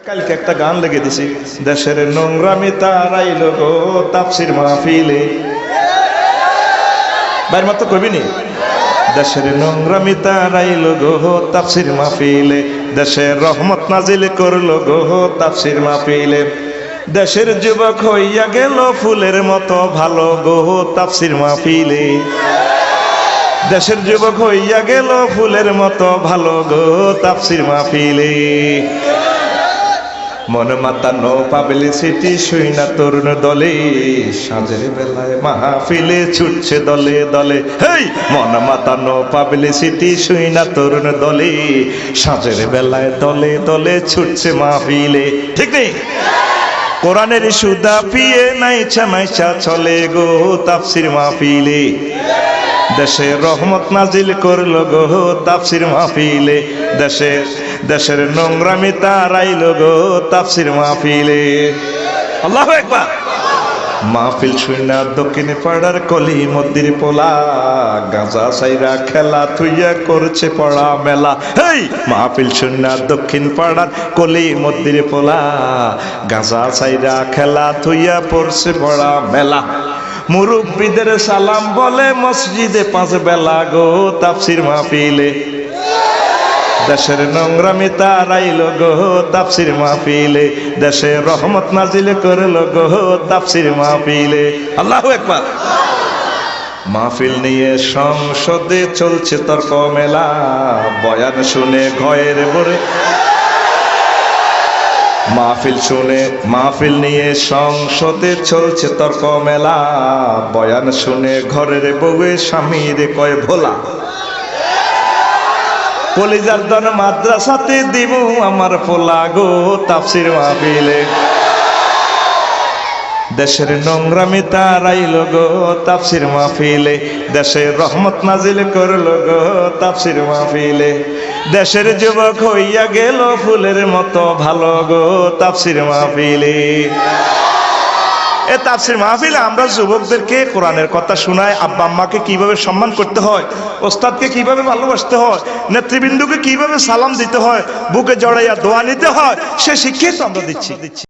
কালকে একটা গান লেগে দিছি, দেশের নোংরামি তারাইল গো তাফসির মাহফিলে। বাইর মত কবি নি, দেশের নোংরামি তারাইল গো তাফসির মাহফিলে, দেশের রহমত নাজিল করলো গো তাফসির মাহফিলে। দেশের যুবক হইয়া গেল ফুলের মতো ভালো গো তাফসির মাহফিলে। দেশের যুবক হইয়া গেল ফুলের মতো ভালো গো তাফসির মাহফিলে। মন মাতানো পাবলিসিটি শুই না তরুণ দলে, সাঁঝের বেলায় মাহফিলে ছুটছে দলে দলে। হেই, মন মাতানো পাবলিসিটি শুই না তরুণ দলে, সাঁঝের বেলায় দলে দলে ছুটছে মাহফিলে। ঠিক নেই? কোরআনের সুদা পিয়ে নাইছা নাইছা চলে গো তাফসির মাহফিলে। দেশে রহমত নাজিল করলো গো তাফসির মাহফিলে। দেশের নোংরামি তারাইল গো তাফসির মাহফিলে। আল্লাহু আকবার। মাহফিল শুইনা দক্ষিণ পাড়ার কলি মদ্দির পোলা, গাঁজা সাইরা খেলা থুইয়া করছে পড়া মেলা। হেই, মাহফিল শুইনা দক্ষিণ পাড়ার কলি মদ্দির পোলা, গাঁজা সাইরা খেলা থুইয়া পড়ছে পড়া মেলা। মুরব্বীদের সালাম বলে মসজিদে 5 বেলা গো তাফসির মাহফিলে। দেশের নোংরামি তারাইল গো তাফসির মাহফিলে, দেশে রহমত নাজিল করলো গো তাফসির মাহফিলে। আল্লাহু আকবার। মাহফিল নিয়ে সংসদে চলছে তর্ক মেলা, বয়ান শুনে ঘয়ের ভরে। মাহফিল নিয়ে সংসদে চলছে তর্ক মেলা, বয়ান শুনে ঘরের বউয়ে স্বামীর কয় ভোলা। কলিজার দন মাদ্রাসাতে দিব আমার পোলা গো তাফসির মাহফিলে। দেশের নোংরামি তারাইল গো তাফসির মাহফিলে, দেশের রহমত নাজিল করলো গো তাফসির মাহফিলে। দেশের যুবক হইয়া গেল ফুলের মতো ভালো গো তাফসির মাহফিলে। এ তাফসির মাহফিলে আমরা যুবকদেরকে কোরআনের কথা শোনায়, আব্বা আম্মাকে কিভাবে সম্মান করতে হয়, ওস্তাদকে কিভাবে ভালোবাসতে হয়, নেতৃবৃন্দকে কিভাবে সালাম দিতে হয়, বুকে জড়াইয়া দোয়া নিতে হয়, সে শিক্ষাই তো আমরা দিচ্ছি।